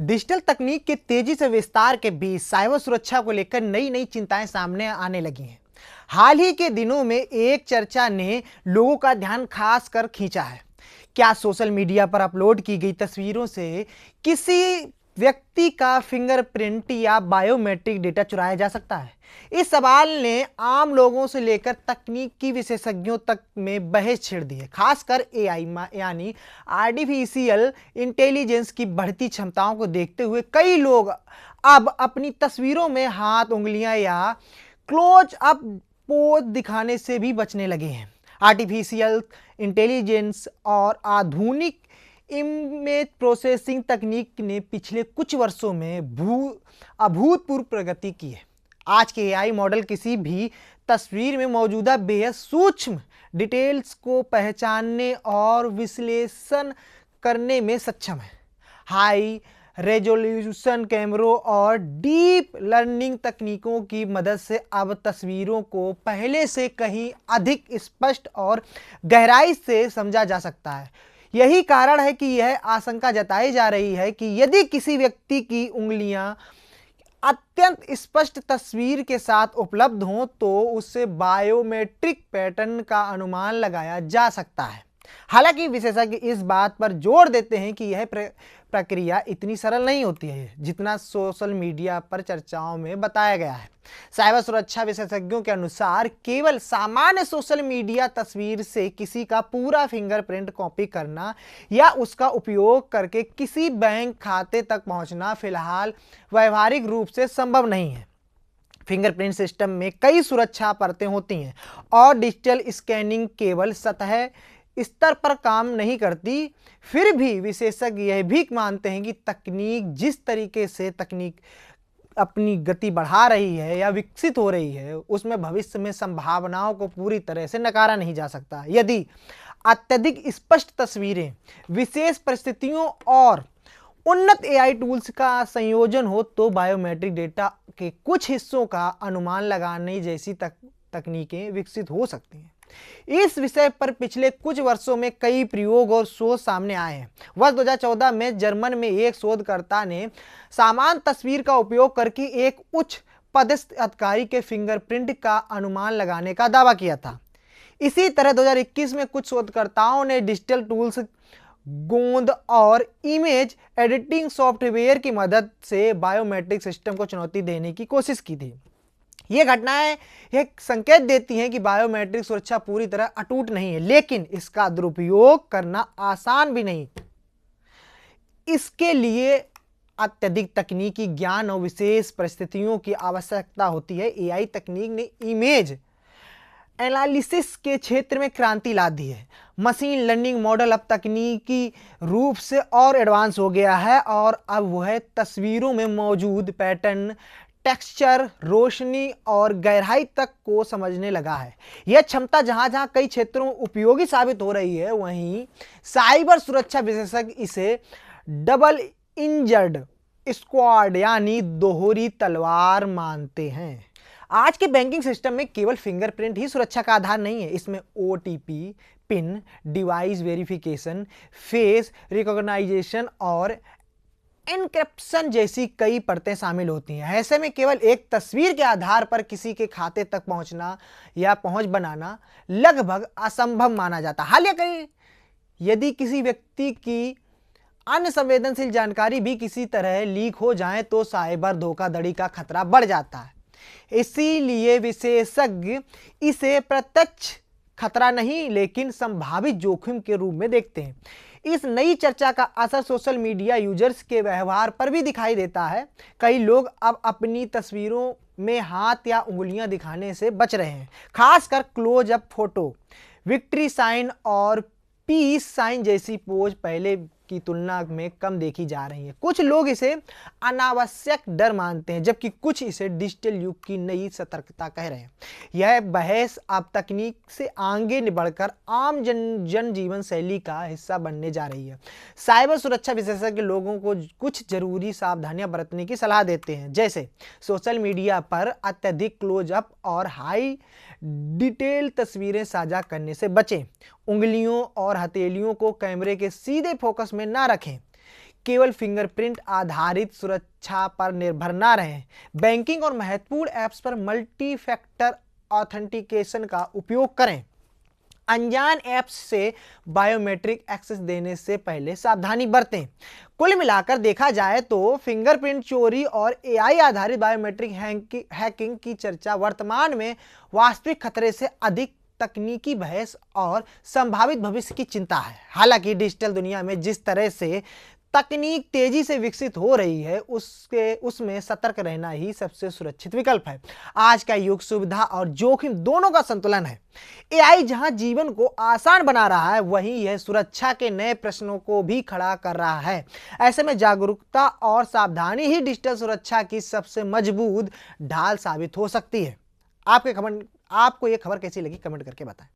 Digital तकनीक के तेजी से विस्तार के बीच साइबर सुरक्षा को लेकर नई नई चिंताएं सामने आने लगी हैं। हाल ही के दिनों में एक चर्चा ने लोगों का ध्यान खास कर खींचा है। क्या सोशल मीडिया पर अपलोड की गई तस्वीरों से किसी व्यक्ति का फिंगरप्रिंट या बायोमेट्रिक डेटा चुराया जा सकता है? इस सवाल ने आम लोगों से लेकर तकनीकी विशेषज्ञों तक में बहस छेड़ दी है। खासकर एआई यानी आर्टिफिशियल इंटेलिजेंस की बढ़ती क्षमताओं को देखते हुए कई लोग अब अपनी तस्वीरों में हाथ, उंगलियां या क्लोज अप पोज दिखाने से भी बचने लगे हैं। आर्टिफिशियल इंटेलिजेंस और आधुनिक इमेज प्रोसेसिंग तकनीक ने पिछले कुछ वर्षों में अभूतपूर्व प्रगति की है। आज के एआई मॉडल किसी भी तस्वीर में मौजूदा बेहद सूक्ष्म डिटेल्स को पहचानने और विश्लेषण करने में सक्षम है। हाई रेजोल्यूशन कैमरों और डीप लर्निंग तकनीकों की मदद से अब तस्वीरों को पहले से कहीं अधिक स्पष्ट और गहराई से समझा जा सकता है। यही कारण है कि यह आशंका जताई जा रही है कि यदि किसी व्यक्ति की उंगलियां अत्यंत स्पष्ट तस्वीर के साथ उपलब्ध हों तो उससे बायोमेट्रिक पैटर्न का अनुमान लगाया जा सकता है। हालांकि विशेषज्ञ इस बात पर जोर देते हैं कि यह प्रक्रिया इतनी सरल नहीं होती है जितना सोशल मीडिया पर चर्चाओं में बताया गया है। साइबर सुरक्षा विशेषज्ञों के अनुसार केवल सामान्य सोशल मीडिया तस्वीर से किसी का पूरा फिंगरप्रिंट कॉपी करना या उसका उपयोग करके किसी बैंक खाते तक पहुंचना फिलहाल व्यावहारिक रूप से संभव नहीं है। फिंगरप्रिंट सिस्टम में कई सुरक्षा परतें होती हैं और डिजिटल स्कैनिंग केवल सतह स्तर पर काम नहीं करती। फिर भी विशेषज्ञ यह भी मानते हैं कि तकनीक जिस तरीके से अपनी गति बढ़ा रही है या विकसित हो रही है उसमें भविष्य में संभावनाओं को पूरी तरह से नकारा नहीं जा सकता। यदि अत्यधिक स्पष्ट तस्वीरें, विशेष परिस्थितियों और उन्नत एआई टूल्स का संयोजन हो तो बायोमेट्रिक डेटा के कुछ हिस्सों का अनुमान लगाने जैसी तकनीकें विकसित हो सकती हैं। इस विषय पर पिछले कुछ वर्षों में कई प्रयोग और शोध सामने आए हैं। वर्ष 2014 में जर्मन में एक शोधकर्ता ने सामान्य तस्वीर का उपयोग करके एक उच्च पदस्थ अधिकारी के फिंगरप्रिंट का अनुमान लगाने का दावा किया था। इसी तरह 2021 में कुछ शोधकर्ताओं ने डिजिटल टूल्स, गोंद और इमेज एडिटिंग सॉफ्टवेयर की मदद से बायोमेट्रिक सिस्टम को चुनौती देने की कोशिश की थी। ये घटनाएं एक संकेत देती हैं कि बायोमेट्रिक सुरक्षा पूरी तरह अटूट नहीं है, लेकिन इसका दुरुपयोग करना आसान भी नहीं। इसके लिए अत्यधिक तकनीकी ज्ञान और विशेष परिस्थितियों की आवश्यकता होती है। एआई तकनीक ने इमेज एनालिसिस के क्षेत्र में क्रांति ला दी है। मशीन लर्निंग मॉडल अब तकनीकी रूप से और एडवांस हो गया है और अब वह तस्वीरों में मौजूद पैटर्न, टेक्सचर, रोशनी और गहराई तक को समझने लगा है। यह क्षमता जहां जहां कई क्षेत्रों में उपयोगी साबित हो रही है, वहीं साइबर सुरक्षा विशेषज्ञ इसे डबल इंजर्ड स्क्वाड यानी दोहरी तलवार मानते हैं। आज के बैंकिंग सिस्टम में केवल फिंगरप्रिंट ही सुरक्षा का आधार नहीं है। इसमें OTP, PIN, device verification, face recognition और एन्क्रिप्शन जैसी कई परतें शामिल होती हैं। ऐसे में केवल एक तस्वीर के आधार पर किसी के खाते तक पहुंचना या पहुंच बनाना लगभग असंभव माना जाता है। हालांकि यदि किसी व्यक्ति की अन्य संवेदनशील जानकारी भी किसी तरह लीक हो जाए तो साइबर धोखाधड़ी का खतरा बढ़ जाता है। इसीलिए विशेषज्ञ इसे प्रत्यक्ष खतरा नहीं लेकिन संभावित जोखिम के रूप में देखते हैं। इस नई चर्चा का असर सोशल मीडिया यूजर्स के व्यवहार पर भी दिखाई देता है। कई लोग अब अपनी तस्वीरों में हाथ या उंगलियां दिखाने से बच रहे हैं। खासकर close up photo, victory sign और पीस साइन जैसी पोज पहले की तुलना में कम देखी जा रही है। कुछ लोग इसे अनावश्यक डर मानते हैं जबकि कुछ इसे डिजिटल युग की नई सतर्कता कह रहे हैं। यह बहस अब तकनीक से आगे बढ़कर आम जनजीवन शैली का हिस्सा बनने जा रही है। साइबर सुरक्षा विशेषज्ञ लोगों को कुछ जरूरी सावधानियां बरतने की सलाह देते हैं, जैसे सोशल मीडिया पर अत्यधिक क्लोजअप और हाई डिटेल तस्वीरें साझा करने से बचें। उंगलियों और हथेलियों को कैमरे के सीधे फोकस में ना रखें। केवल फिंगरप्रिंट आधारित सुरक्षा पर निर्भर ना रहें। बैंकिंग और महत्वपूर्ण ऐप्स पर मल्टी फैक्टर ऑथेंटिकेशन का उपयोग करें। अनजान ऐप्स से बायोमेट्रिक एक्सेस देने से पहले सावधानी बरतें। कुल मिलाकर देखा जाए तो फिंगरप्रिंट चोरी और एआई आधारित बायोमेट्रिक हैकिंग की चर्चा वर्तमान में वास्तविक खतरे से अधिक तकनीकी बहस और संभावित भविष्य की चिंता है। हालांकि डिजिटल दुनिया में जिस तरह से तकनीक तेजी से विकसित हो रही है उसमें सतर्क रहना ही सबसे सुरक्षित विकल्प है। आज का युग सुविधा और जोखिम दोनों का संतुलन है। एआई जहां जीवन को आसान बना रहा है, वहीं यह सुरक्षा के नए प्रश्नों को भी खड़ा कर रहा है। ऐसे में जागरूकता और सावधानी ही डिजिटल सुरक्षा की सबसे मजबूत ढाल साबित हो सकती है। आपको ये खबर कैसी लगी, कमेंट करके बताएं।